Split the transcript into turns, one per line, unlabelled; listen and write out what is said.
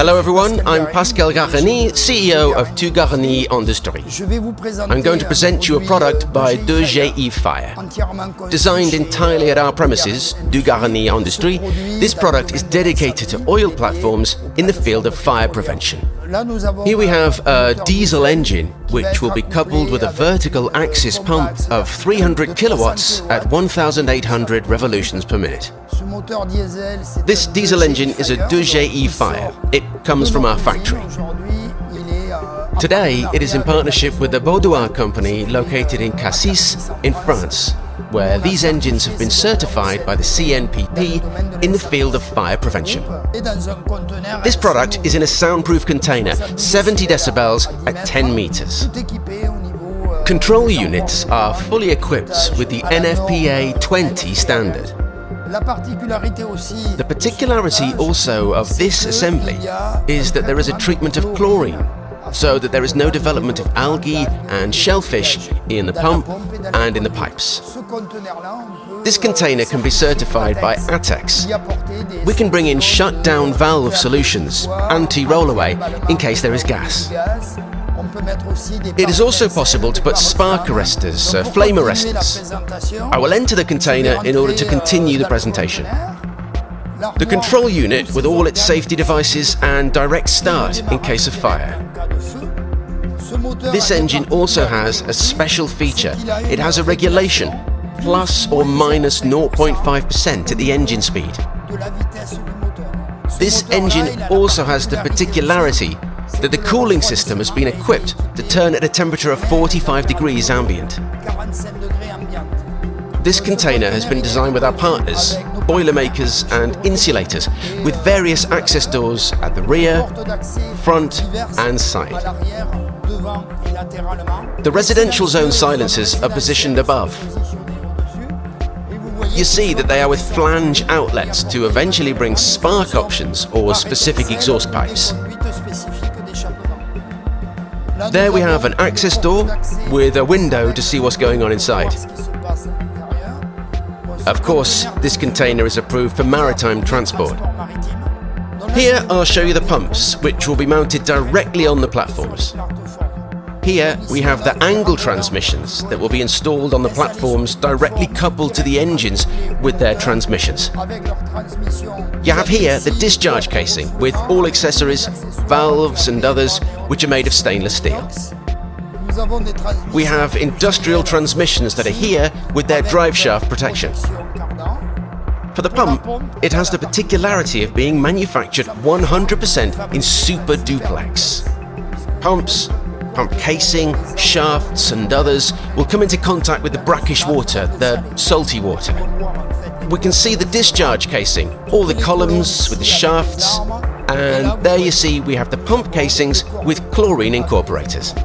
Hello everyone, I'm Pascal GARENI, CEO of 2GARENI Industrie. I'm going to present you a product by 2GARENI Fire. Designed entirely at our premises, 2GARENI Industrie, this product is dedicated to oil platforms in the field of fire prevention. Here we have a diesel engine which will be coupled with a vertical axis pump of 300 kilowatts at 1,800 revolutions per minute. This diesel engine is a 2GARENI Fire. It comes from our factory. Today it is in partnership with the Bordeaux company located in Cassis in France, where these engines have been certified by the CNPP in the field of fire prevention. This product is in a soundproof container, 70 decibels at 10 meters. Control units are fully equipped with the NFPA 20 standard. The particularity also of this assembly is that there is a treatment of chlorine, so that there is no development of algae and shellfish in the pump and in the pipes. This container can be certified by ATEX. We can bring in shut-down valve solutions, anti-rollaway, in case there is gas. It is also possible to put spark arresters, flame arresters. I will enter the container in order to continue the presentation. The control unit with all its safety devices and direct start in case of fire. This engine also has a special feature. It has a regulation, plus or minus 0.5% at the engine speed. This engine also has the particularity that the cooling system has been equipped to turn at a temperature of 45 degrees ambient. This container has been designed with our partners, boilermakers and insulators, with various access doors at the rear, front and side. The residential zone silencers are positioned above. You see that they are with flange outlets to eventually bring spark options or specific exhaust pipes. There we have an access door with a window to see what's going on inside. Of course, this container is approved for maritime transport. Here I'll show you the pumps, which will be mounted directly on the platforms. Here we have the angle transmissions that will be installed on the platforms directly coupled to the engines with their transmissions. You have here the discharge casing with all accessories, valves and others which are made of stainless steel. We have industrial transmissions that are here with their drive shaft protection. For the pump, it has the particularity of being manufactured 100% in super duplex. Pumps, pump casing, shafts and others will come into contact with the brackish water, the salty water. We can see the discharge casing, all the columns with the shafts, and there you see we have the pump casings with chlorine incorporators.